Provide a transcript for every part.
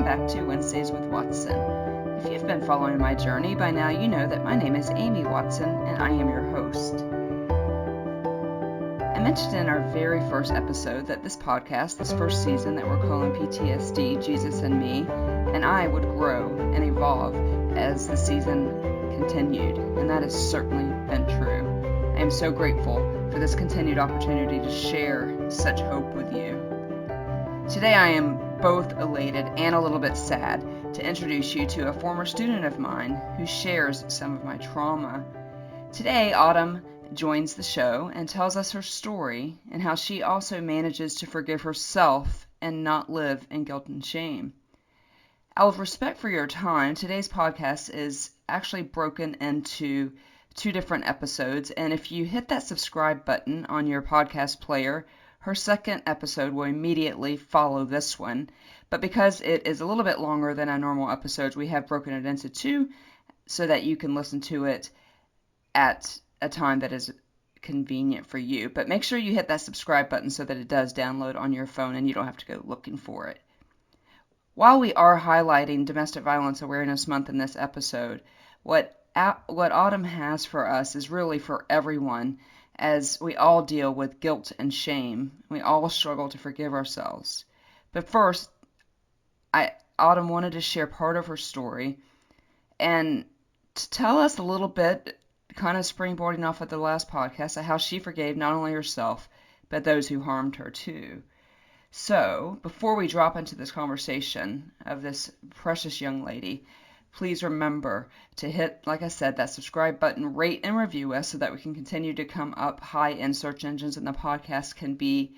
back to Wednesdays with Watson. If you've been following my journey by now, you know that my name is Amy Watson and I am your host. I mentioned in our very first episode that this podcast, this first season that we're calling PTSD, Jesus and Me, and I would grow and evolve as the season continued, and that has certainly been true. I am so grateful for this continued opportunity to share such hope with you. Today I am both elated and a little bit sad to introduce you to a former student of mine who shares some of my trauma. Today, Autumn joins the show and tells us her story and how she also manages to forgive herself and not live in guilt and shame. Out of respect for your time, today's podcast is actually broken into 2 different episodes, and if you hit that subscribe button on your podcast player, her second episode will immediately follow this one, but because it is a little bit longer than our normal episodes, we have broken it into 2 so that you can listen to it at a time that is convenient for you. But make sure you hit that subscribe button so that it does download on your phone and you don't have to go looking for it. While we are highlighting Domestic Violence Awareness Month in this episode, what Autumn has for us is really for everyone, as we all deal with guilt and shame. We all struggle to forgive ourselves. But first, Autumn wanted to share part of her story and to tell us a little bit, kind of springboarding off of the last podcast, of how she forgave not only herself, but those who harmed her too. So, before we drop into this conversation of this precious young lady, please remember to hit, like I said, that subscribe button, rate and review us so that we can continue to come up high in search engines and the podcast can be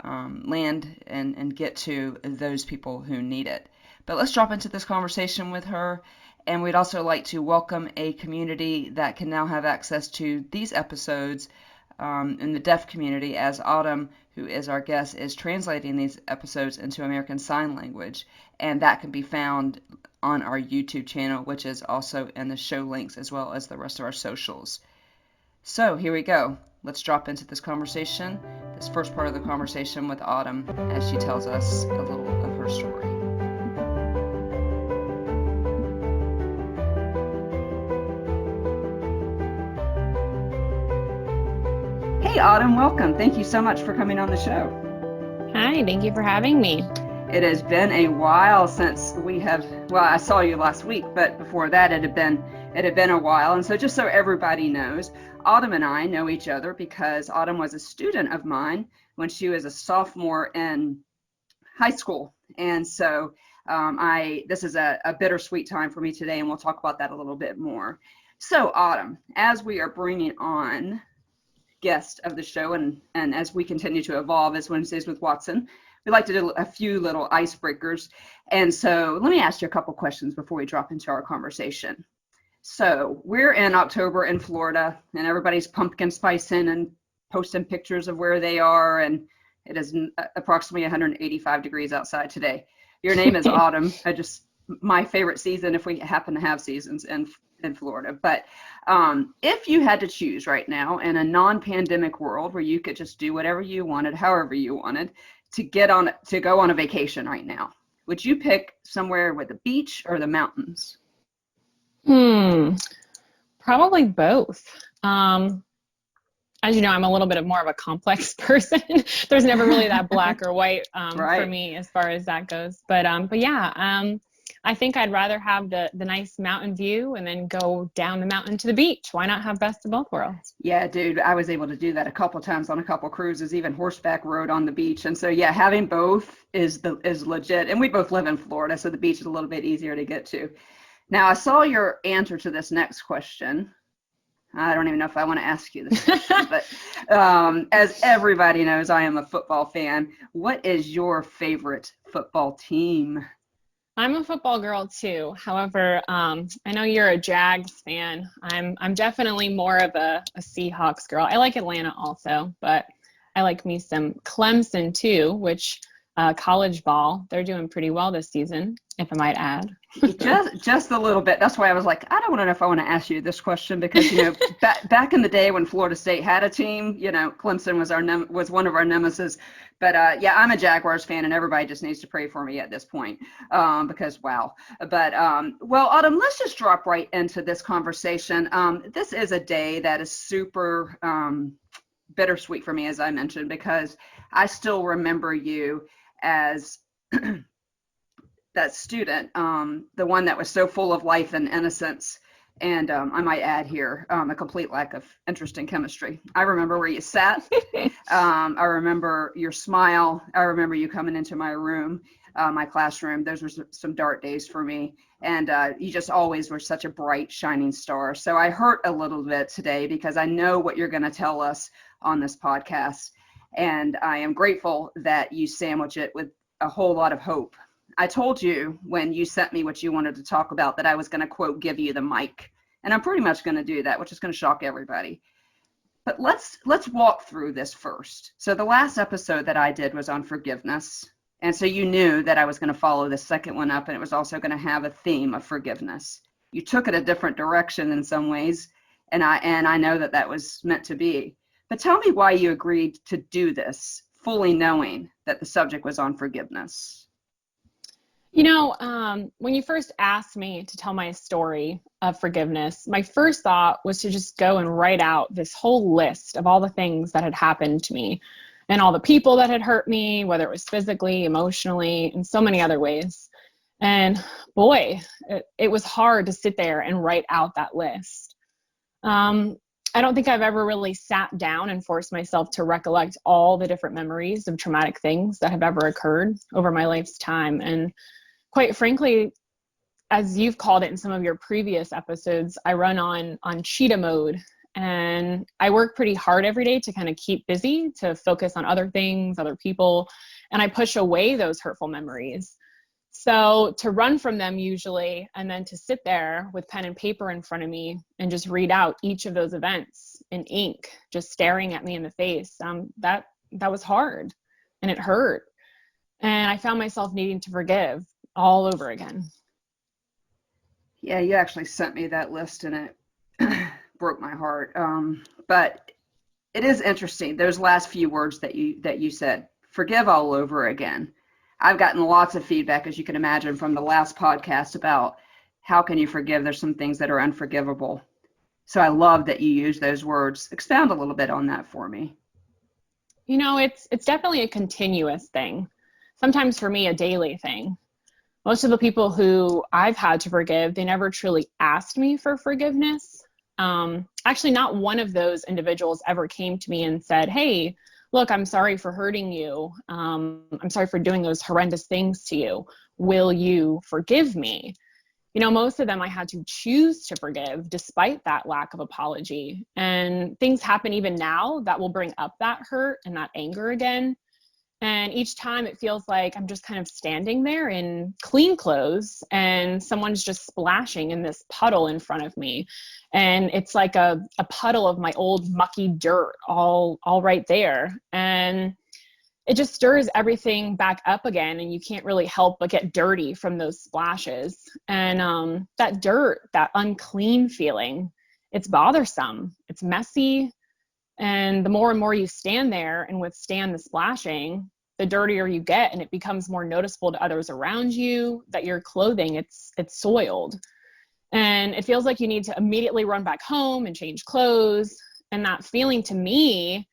land and get to those people who need it. But let's drop into this conversation with her, and we'd also like to welcome a community that can now have access to these episodes in the deaf community, as Autumn, who is our guest, is translating these episodes into American Sign Language, and that can be found on our YouTube channel, which is also in the show links as well as the rest of our socials. So here we go. Let's drop into this conversation, this first part of the conversation with Autumn, as she tells us a little of her story. Hey Autumn, welcome. Thank you so much for coming on the show. Hi, thank you for having me. It has been a while since I saw you last week, but before that it had been a while. And so just so everybody knows, Autumn and I know each other because Autumn was a student of mine when she was a sophomore in high school. And so this is a bittersweet time for me today, and we'll talk about that a little bit more. So Autumn, as we are bringing on guest of the show and as we continue to evolve as Wednesdays with Watson, we like to do a few little icebreakers. And so let me ask you a couple questions before we drop into our conversation. So we're in October in Florida, and everybody's pumpkin spicing and posting pictures of where they are, and it is approximately 185 degrees outside today. Your name is Autumn. My favorite season, if we happen to have seasons in Florida. But if you had to choose right now in a non-pandemic world where you could just do whatever you wanted, however you wanted, to go on a vacation right now, would you pick somewhere with the beach or the mountains? Probably both. As you know, I'm a little bit more of a complex person. There's never really that black or white right. for me as far as that goes. But yeah, I think I'd rather have the nice mountain view and then go down the mountain to the beach. Why not have best of both worlds? Yeah, dude, I was able to do that a couple times on a couple cruises, even horseback rode on the beach. And so, yeah, having both is legit. And we both live in Florida, so the beach is a little bit easier to get to. Now, I saw your answer to this next question. I don't even know if I want to ask you this question, but as everybody knows, I am a football fan. What is your favorite football team? I'm a football girl too. However, I know you're a Jags fan. I'm definitely more of a Seahawks girl. I like Atlanta also, but I like me some Clemson too, which college ball. They're doing pretty well this season, if I might add. Just a little bit. That's why I was like, I don't want to know if I want to ask you this question because, back in the day when Florida State had a team, Clemson was one of our nemesis. But yeah, I'm a Jaguars fan, and everybody just needs to pray for me at this point because wow. But well, Autumn, let's just drop right into this conversation. This is a day that is super bittersweet for me, as I mentioned, because I still remember you as that student, the one that was so full of life and innocence. And I might add here, a complete lack of interest in chemistry. I remember where you sat. I remember your smile. I remember you coming into my room, my classroom. Those were some dark days for me. And you just always were such a bright, shining star. So I hurt a little bit today because I know what you're going to tell us on this podcast. And I am grateful that you sandwich it with a whole lot of hope. I told you when you sent me what you wanted to talk about that I was going to, quote, give you the mic. And I'm pretty much going to do that, which is going to shock everybody. But let's walk through this first. So the last episode that I did was on forgiveness. And so you knew that I was going to follow the second one up, and it was also going to have a theme of forgiveness. You took it a different direction in some ways, and I know that was meant to be. But tell me why you agreed to do this, fully knowing that the subject was on forgiveness. When you first asked me to tell my story of forgiveness, my first thought was to just go and write out this whole list of all the things that had happened to me and all the people that had hurt me, whether it was physically, emotionally, in so many other ways. And boy, it was hard to sit there and write out that list. I don't think I've ever really sat down and forced myself to recollect all the different memories of traumatic things that have ever occurred over my life's time. And quite frankly, as you've called it in some of your previous episodes, I run on cheetah mode, and I work pretty hard every day to kind of keep busy, to focus on other things, other people, and I push away those hurtful memories. So to run from them usually, and then to sit there with pen and paper in front of me and just read out each of those events in ink, just staring at me in the face, that was hard and it hurt. And I found myself needing to forgive all over again. Yeah, you actually sent me that list and it broke my heart. But it is interesting. Those last few words that you said, forgive all over again. I've gotten lots of feedback, as you can imagine, from the last podcast about how can you forgive? There's some things that are unforgivable. So I love that you use those words. Expound a little bit on that for me. It's definitely a continuous thing. Sometimes for me, a daily thing. Most of the people who I've had to forgive, they never truly asked me for forgiveness. Actually, not one of those individuals ever came to me and said, hey, look, I'm sorry for hurting you. I'm sorry for doing those horrendous things to you. Will you forgive me? Most of them I had to choose to forgive despite that lack of apology. And things happen even now that will bring up that hurt and that anger again. And each time it feels like I'm just kind of standing there in clean clothes and someone's just splashing in this puddle in front of me. And it's like a puddle of my old mucky dirt all right there. And it just stirs everything back up again. And you can't really help but get dirty from those splashes. And that dirt, that unclean feeling, it's bothersome. It's messy. And the more and more you stand there and withstand the splashing, the dirtier you get, and it becomes more noticeable to others around you that your clothing, it's soiled. And it feels like you need to immediately run back home and change clothes. And that feeling to me,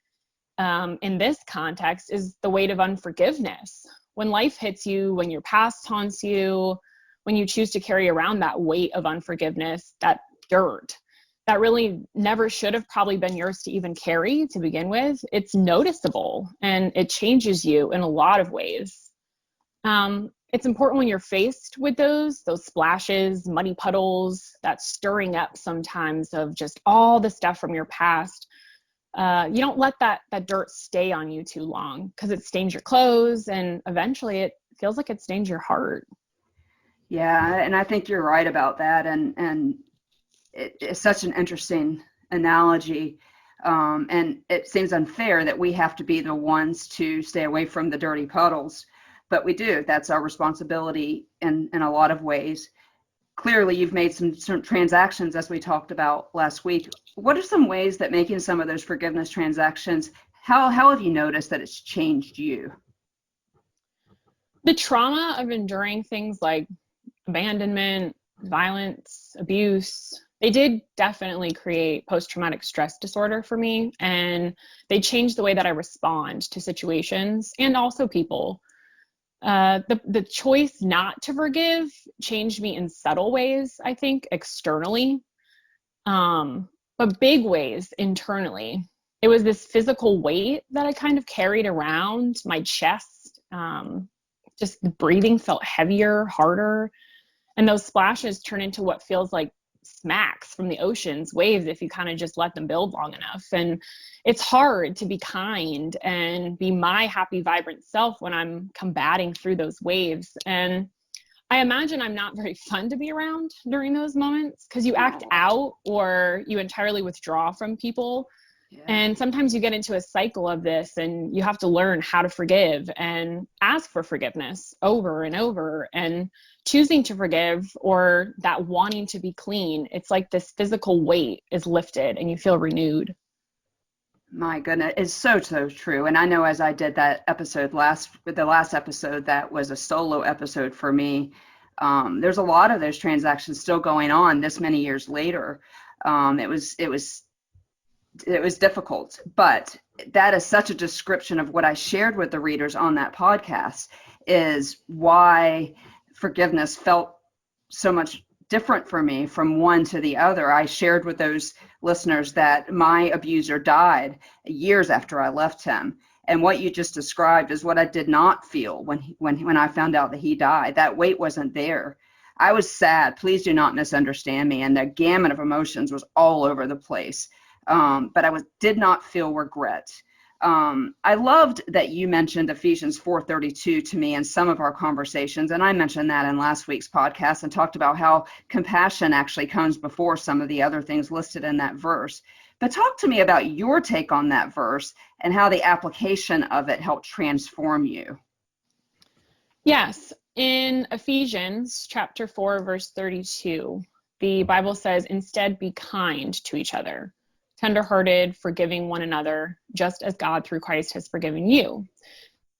in this context, is the weight of unforgiveness. When life hits you, when your past haunts you, when you choose to carry around that weight of unforgiveness, that dirt, that really never should have probably been yours to even carry to begin with, it's noticeable and it changes you in a lot of ways. It's important when you're faced with those splashes, muddy puddles, that stirring up sometimes of just all the stuff from your past. You don't let that dirt stay on you too long, because it stains your clothes and eventually it feels like it stains your heart. Yeah, and I think you're right about that. And it's such an interesting analogy. And it seems unfair that we have to be the ones to stay away from the dirty puddles. but we do. That's our responsibility in a lot of ways. Clearly, you've made some transactions, as we talked about last week. What are some ways that making some of those forgiveness transactions, how have you noticed that it's changed you? The trauma of enduring things like abandonment, violence, abuse, they did definitely create post-traumatic stress disorder for me, and they changed the way that I respond to situations and also people. The choice not to forgive changed me in subtle ways, I think, externally, but big ways internally. It was this physical weight that I kind of carried around my chest. Just the breathing felt heavier, harder, and those splashes turn into what feels like smacks from the ocean's waves if you kind of just let them build long enough. And it's hard to be kind and be my happy, vibrant self when I'm combating through those waves. And I imagine I'm not very fun to be around during those moments because you act out or you entirely withdraw from people. Yeah. And sometimes you get into a cycle of this and you have to learn how to forgive and ask for forgiveness over and over, and choosing to forgive or that wanting to be clean. It's like this physical weight is lifted and you feel renewed. My goodness, it's so true. And I know as I did that episode the last episode, that was a solo episode for me. There's a lot of those transactions still going on this many years later. It was difficult, but that is such a description of what I shared with the readers on that podcast, is why forgiveness felt so much different for me from one to the other. I shared with those listeners that my abuser died years after I left him. And what you just described is what I did not feel when I found out that he died. That weight wasn't there. I was sad. Please do not misunderstand me. And the gamut of emotions was all over the place. But I did not feel regret. I loved that you mentioned Ephesians 4:32 to me in some of our conversations, and I mentioned that in last week's podcast and talked about how compassion actually comes before some of the other things listed in that verse. But talk to me about your take on that verse and how the application of it helped transform you. Yes, in Ephesians chapter 4, verse 32, the Bible says, "Instead, be kind to each other, tenderhearted, forgiving one another, just as God through Christ has forgiven you."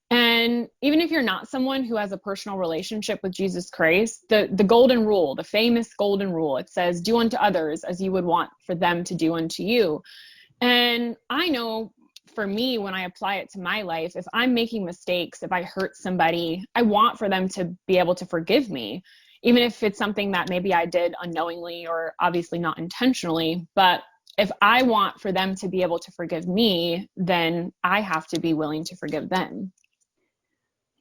And even if you're not someone who has a personal relationship with Jesus Christ, the golden rule, the famous golden rule, it says, "Do unto others as you would want for them to do unto you." And I know for me, when I apply it to my life, if I'm making mistakes, if I hurt somebody, I want for them to be able to forgive me, even if it's something that maybe I did unknowingly or obviously not intentionally. But if I want for them to be able to forgive me, then I have to be willing to forgive them.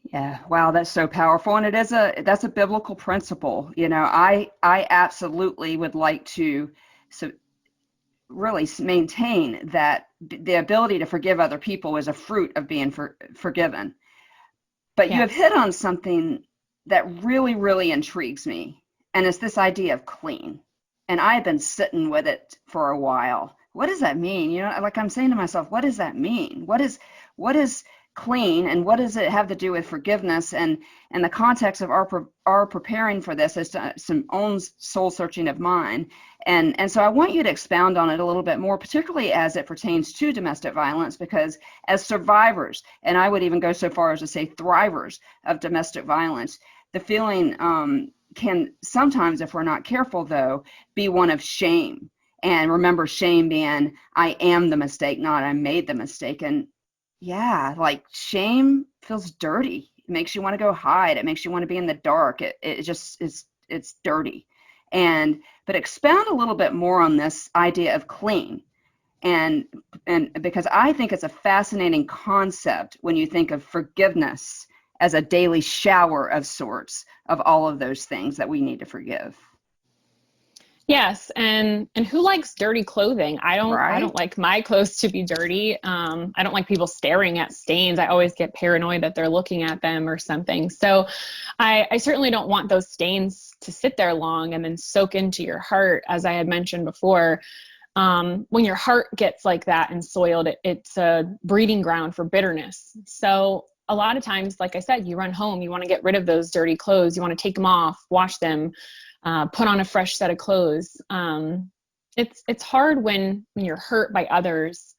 Yeah, wow, that's so powerful, and that's a biblical principle. I absolutely would like to really maintain that the ability to forgive other people is a fruit of being forgiven. But you have hit on something that really, really intrigues me, and it's this idea of clean. And I've been sitting with it for a while. What does that mean? Like I'm saying to myself, what does that mean? What is clean, and what does it have to do with forgiveness? And the context of our preparing for this is some own soul searching of mine. And so I want you to expound on it a little bit more, particularly as it pertains to domestic violence, because as survivors, and I would even go so far as to say thrivers of domestic violence, the feeling can sometimes, if we're not careful though, be one of shame. And remember, shame being I am the mistake, not I made the mistake. And yeah, like shame feels dirty. It makes you want to go hide. It makes you want to be in the dark. It just it's dirty. But expound a little bit more on this idea of clean. And because I think it's a fascinating concept when you think of forgiveness as a daily shower of sorts of all of those things that we need to forgive. Yes, and who likes dirty clothing? I don't like my clothes to be dirty. I don't like people staring at stains. I always get paranoid that they're looking at them or something. So I certainly don't want those stains to sit there long and then soak into your heart, as I had mentioned before. When your heart gets like that and soiled, it's a breeding ground for bitterness. So a lot of times, like I said, you run home, you want to get rid of those dirty clothes, you want to take them off, wash them, put on a fresh set of clothes. It's hard when you're hurt by others,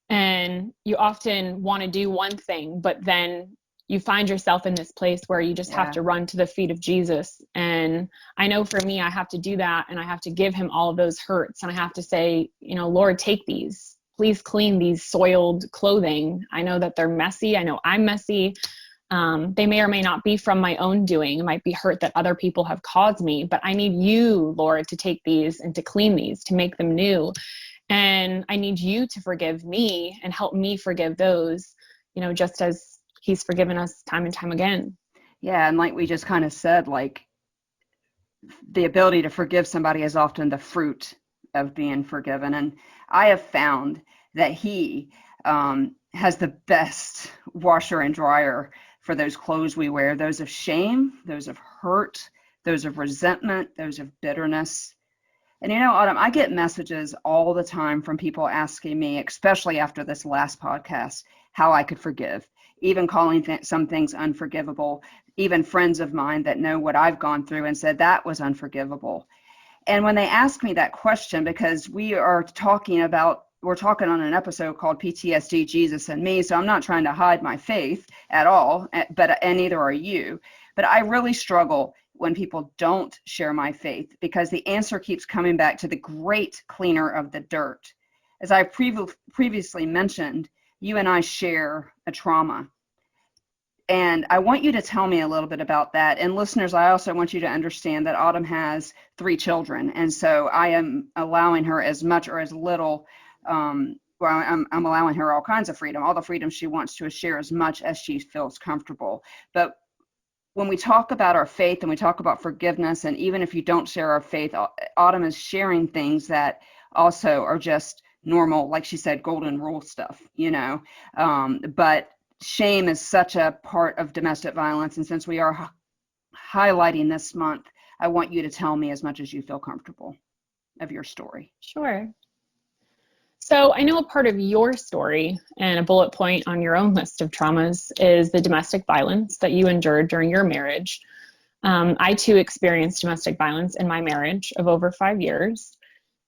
and you often want to do one thing, but then you find yourself in this place where you just have to run to the feet of Jesus. And I know for me, I have to do that, and I have to give him all of those hurts. And I have to say, Lord, take these. Please clean these soiled clothing. I know that they're messy. I know I'm messy. They may or may not be from my own doing. It might be hurt that other people have caused me, but I need you, Lord, to take these and to clean these, to make them new. And I need you to forgive me and help me forgive those, just as he's forgiven us time and time again. Yeah. And like we just kind of said, like the ability to forgive somebody is often the fruit of being forgiven. And I have found that he has the best washer and dryer for those clothes we wear, those of shame, those of hurt, those of resentment, those of bitterness. And Autumn, I get messages all the time from people asking me, especially after this last podcast, how I could forgive, even calling some things unforgivable, even friends of mine that know what I've gone through and said that was unforgivable. And when they ask me that question, because we're talking on an episode called PTSD, Jesus and Me, so I'm not trying to hide my faith at all, and neither are you. But I really struggle when people don't share my faith, because the answer keeps coming back to the great cleaner of the dirt. As I previously mentioned, you and I share a trauma. And I want you to tell me a little bit about that. And listeners, I also want you to understand that Autumn has 3 children. And so I am allowing her as much or as little, I'm allowing her all kinds of freedom, all the freedom she wants to share as much as she feels comfortable. But when we talk about our faith and we talk about forgiveness, and even if you don't share our faith, Autumn is sharing things that also are just normal, like she said, golden rule stuff, but shame is such a part of domestic violence. And since we are highlighting this month, I want you to tell me as much as you feel comfortable of your story. Sure. So I know a part of your story and a bullet point on your own list of traumas is the domestic violence that you endured during your marriage. I too experienced domestic violence in my marriage of over 5 years.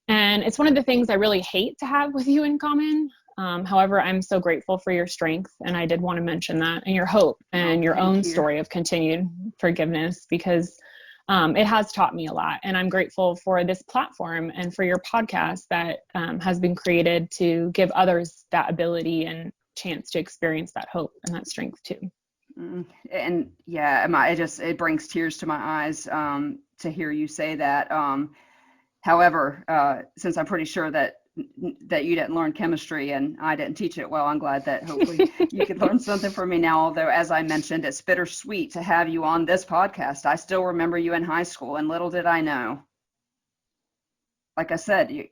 And it's one of the things I really hate to have with you in common. However, I'm so grateful for your strength. And I did want to mention that, and your hope and your own story of continued forgiveness, because it has taught me a lot. And I'm grateful for this platform and for your podcast that has been created to give others that ability and chance to experience that hope and that strength too. And yeah, it brings tears to my eyes to hear you say that. However, since I'm pretty sure that you didn't learn chemistry and I didn't teach it well, I'm glad that hopefully you could learn something from me now. Although, as I mentioned, it's bittersweet to have you on this podcast. I still remember you in high school, and little did I know. Like I said,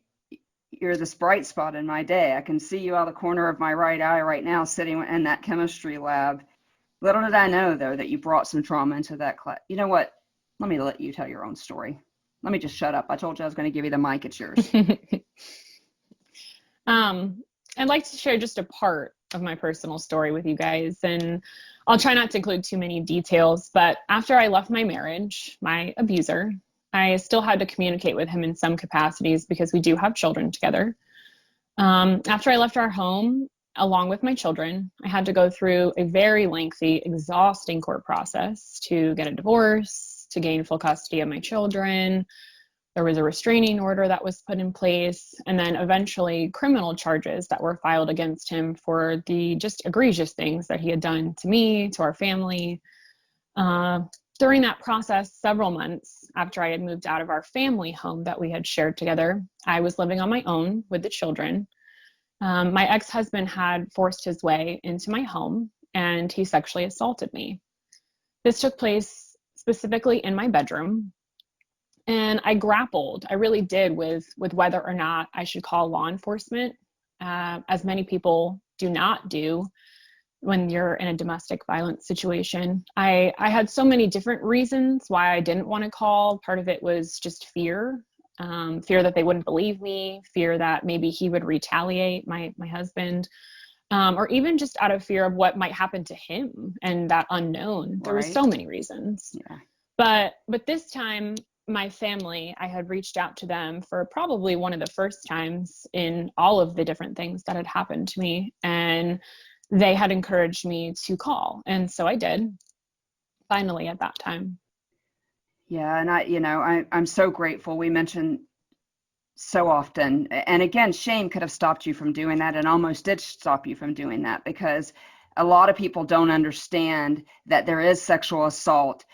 you're this bright spot in my day. I can see you out of the corner of my right eye right now sitting in that chemistry lab. Little did I know, though, that you brought some trauma into that class. You know what? Let me let you tell your own story. Let me just shut up. I told you I was going to give you the mic. It's yours. I'd like to share just a part of my personal story with you guys, and I'll try not to include too many details, but after I left my marriage, my abuser, I still had to communicate with him in some capacities because we do have children together. After I left our home, along with my children, I had to go through a very lengthy, exhausting court process to get a divorce, to gain full custody of my children. There was a restraining order that was put in place, and then eventually criminal charges that were filed against him for the just egregious things that he had done to me, to our family. During that process, several months after I had moved out of our family home that we had shared together, I was living on my own with the children. My ex-husband had forced his way into my home, and he sexually assaulted me. This took place specifically in my bedroom. And I grappled, I really did, with whether or not I should call law enforcement, as many people do not do when you're in a domestic violence situation. I had so many different reasons why I didn't want to call. Part of it was just fear that they wouldn't believe me, fear that maybe he would retaliate, my husband. or even just out of fear of what might happen to him and that unknown. There were Right. so many reasons. Yeah. But this time, my family, I had reached out to them for probably one of the first times in all of the different things that had happened to me. And they had encouraged me to call. And so I did, finally, at that time. Yeah. And I'm so grateful. We mentioned so often, and again, shame could have stopped you from doing that and almost did stop you from doing that, because a lot of people don't understand that there is sexual assault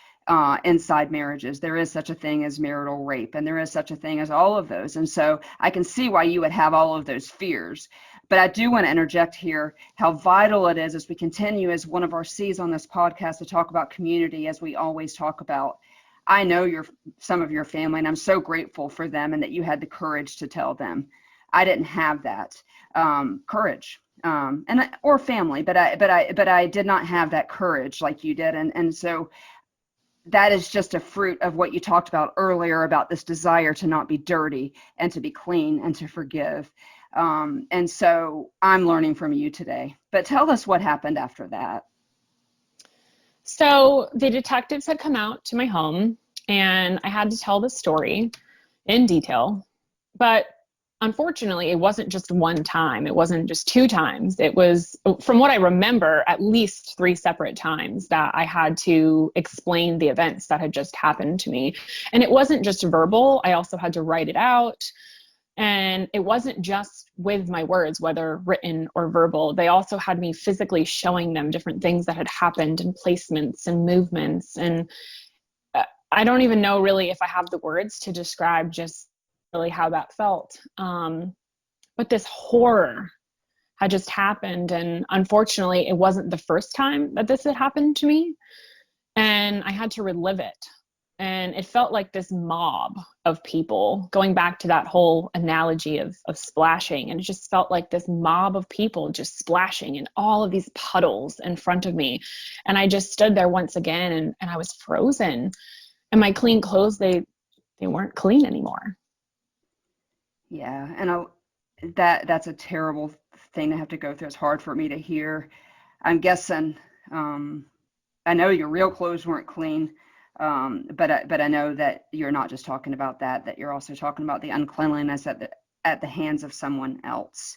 inside marriages. There is such a thing as marital rape, and there is such a thing as all of those. And so I can see why you would have all of those fears. But I do want to interject here how vital it is as we continue as one of our C's on this podcast to talk about community, as we always talk about. I know some of your family, and I'm so grateful for them and that you had the courage to tell them. I didn't have that courage, or family, but I did not have that courage like you did, and so that is just a fruit of what you talked about earlier about this desire to not be dirty and to be clean and to forgive. And so I'm learning from you today. But tell us what happened after that. So the detectives had come out to my home, and I had to tell the story in detail. But unfortunately, it wasn't just one time. It wasn't just two times. It was, from what I remember, at least three separate times that I had to explain the events that had just happened to me. And it wasn't just verbal. I also had to write it out. And it wasn't just with my words, whether written or verbal. They also had me physically showing them different things that had happened, and placements and movements. And I don't even know really if I have the words to describe just really how that felt. But this horror had just happened. And unfortunately, it wasn't the first time that this had happened to me. And I had to relive it. And it felt like this mob of people, going back to that whole analogy of splashing. And it just felt like this mob of people just splashing in all of these puddles in front of me. And I just stood there once again, and I was frozen. And my clean clothes, they weren't clean anymore. Yeah, and that's a terrible thing to have to go through. It's hard for me to hear. I'm guessing, I know your real clothes weren't clean, but I know that you're not just talking about that you're also talking about the uncleanliness at the hands of someone else.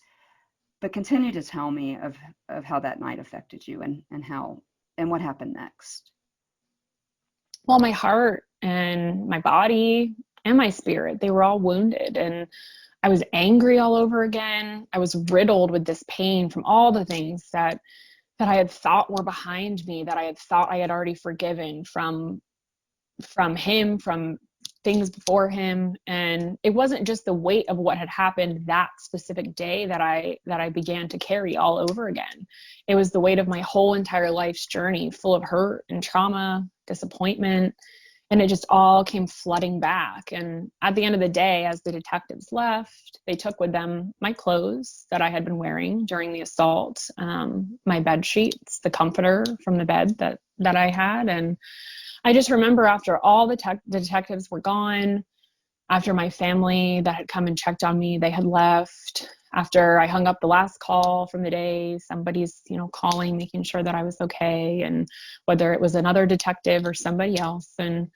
But continue to tell me of how that night affected you, and what happened next. Well, my heart and my body and my spirit, they were all wounded. And I was angry all over again. I was riddled with this pain from all the things that I had thought were behind me, that I had thought I had already forgiven from him, from things before him. And it wasn't just the weight of what had happened that specific day that I began to carry all over again. It was the weight of my whole entire life's journey, full of hurt and trauma, disappointment, and it just all came flooding back. And at the end of the day, as the detectives left, they took with them my clothes that I had been wearing during the assault, my bed sheets, the comforter from the bed that I had. And I just remember after all the detectives were gone, after my family that had come and checked on me, they had left. After I hung up the last call from the day, somebody's, calling, making sure that I was okay, and whether it was another detective or somebody else. And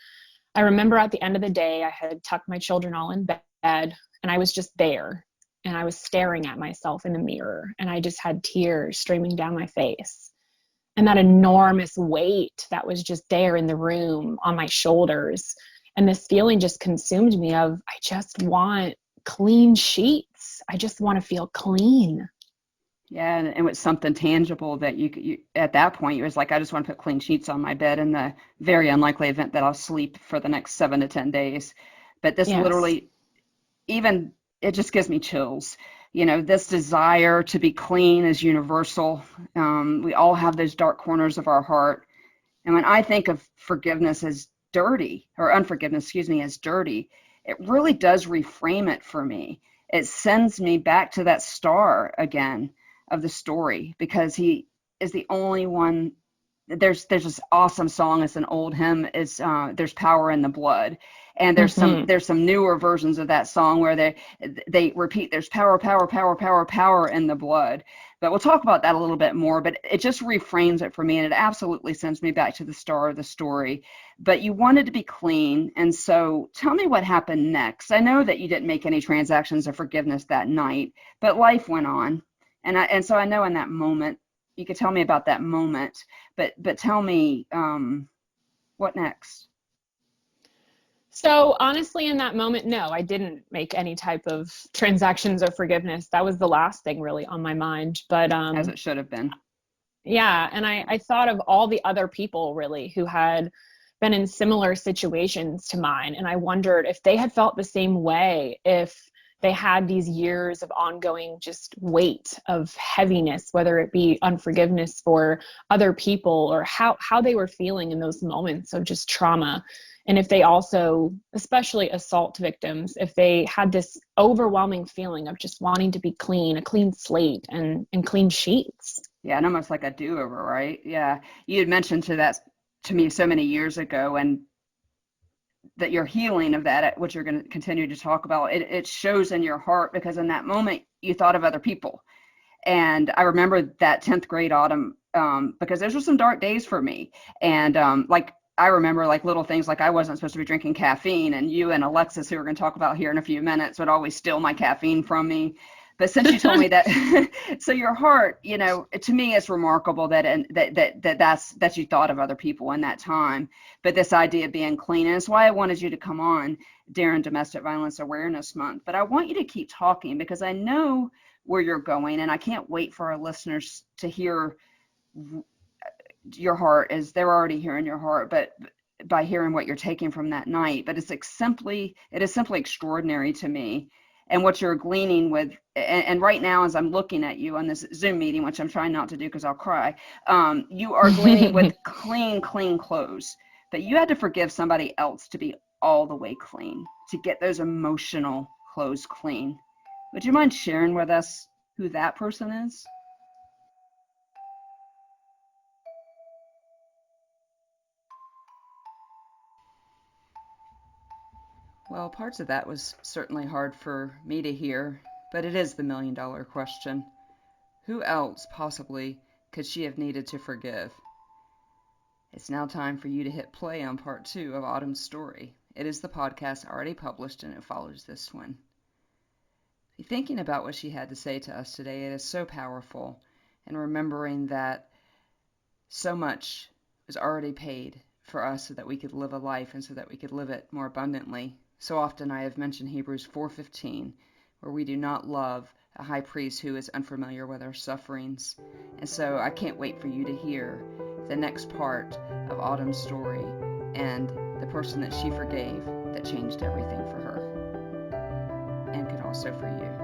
I remember at the end of the day, I had tucked my children all in bed, and I was just there, and I was staring at myself in the mirror, and I just had tears streaming down my face. And that enormous weight that was just there in the room on my shoulders. And this feeling just consumed me of, I just want clean sheets. I just want to feel clean. Yeah, and it was something tangible that you at that point, it was like, I just want to put clean sheets on my bed in the very unlikely event that I'll sleep for the next 7 to 10 days. But this Yes. literally, even, it just gives me chills. This desire to be clean is universal. We all have those dark corners of our heart. And when I think of forgiveness as dirty, or unforgiveness, excuse me, as dirty, it really does reframe it for me. It sends me back to that star again of the story, because he is the only one there's this awesome song. It's an old hymn. It's There's Power in the Blood. And Mm-hmm. there's some newer versions of that song where they repeat, there's power, power, power, power, power in the blood. But we'll talk about that a little bit more. But it just reframes it for me, and it absolutely sends me back to the star of the story. But you wanted to be clean, and so tell me what happened next. I know that you didn't make any transactions of forgiveness that night, but life went on, and so I know in that moment you could tell me about that moment. But tell me, what next? So honestly, in that moment, no, I didn't make any type of transactions or forgiveness. That was the last thing really on my mind. But As it should have been. yeah, and I thought of all the other people really who had been in similar situations to mine, and I wondered if they had felt the same way, if they had these years of ongoing just weight of heaviness, whether it be unforgiveness for other people, or how they were feeling in those moments of just trauma. And if they also, especially assault victims, if they had this overwhelming feeling of just wanting to be clean, a clean slate and clean sheets. Yeah, and almost like a do-over, right? Yeah. You had mentioned to me so many years ago, and that your healing of that, which you're going to continue to talk about, it shows in your heart, because in that moment you thought of other people. And I remember that 10th grade autumn, because those were some dark days for me. And like I remember like little things, like I wasn't supposed to be drinking caffeine, and you and Alexis, who we're going to talk about here in a few minutes, would always steal my caffeine from me. But since you told me that, so your heart, to me, it's remarkable that and that you thought of other people in that time. But this idea of being clean, and it's why I wanted you to come on during Domestic Violence Awareness Month. But I want you to keep talking, because I know where you're going, and I can't wait for our listeners to hear your heart, as they're already hearing your heart, but by hearing what you're taking from that night. But it is simply extraordinary to me, and what you're gleaning with. And right now, as I'm looking at you on this Zoom meeting, which I'm trying not to do because I'll cry, you are gleaning with clean clothes. But you had to forgive somebody else to be all the way clean, to get those emotional clothes clean. Would you mind sharing with us who that person is? Well, parts of that was certainly hard for me to hear, but it is the $1,000,000 question. Who else, possibly, could she have needed to forgive? It's now time for you to hit play on part 2 of Autumn's story. It is the podcast already published, and it follows this one. Be thinking about what she had to say to us today. It is so powerful, and remembering that so much was already paid for us so that we could live a life, and so that we could live it more abundantly. So often I have mentioned Hebrews 4:15, where we do not love a high priest who is unfamiliar with our sufferings. And so I can't wait for you to hear the next part of Autumn's story, and the person that she forgave that changed everything for her, and could also for you.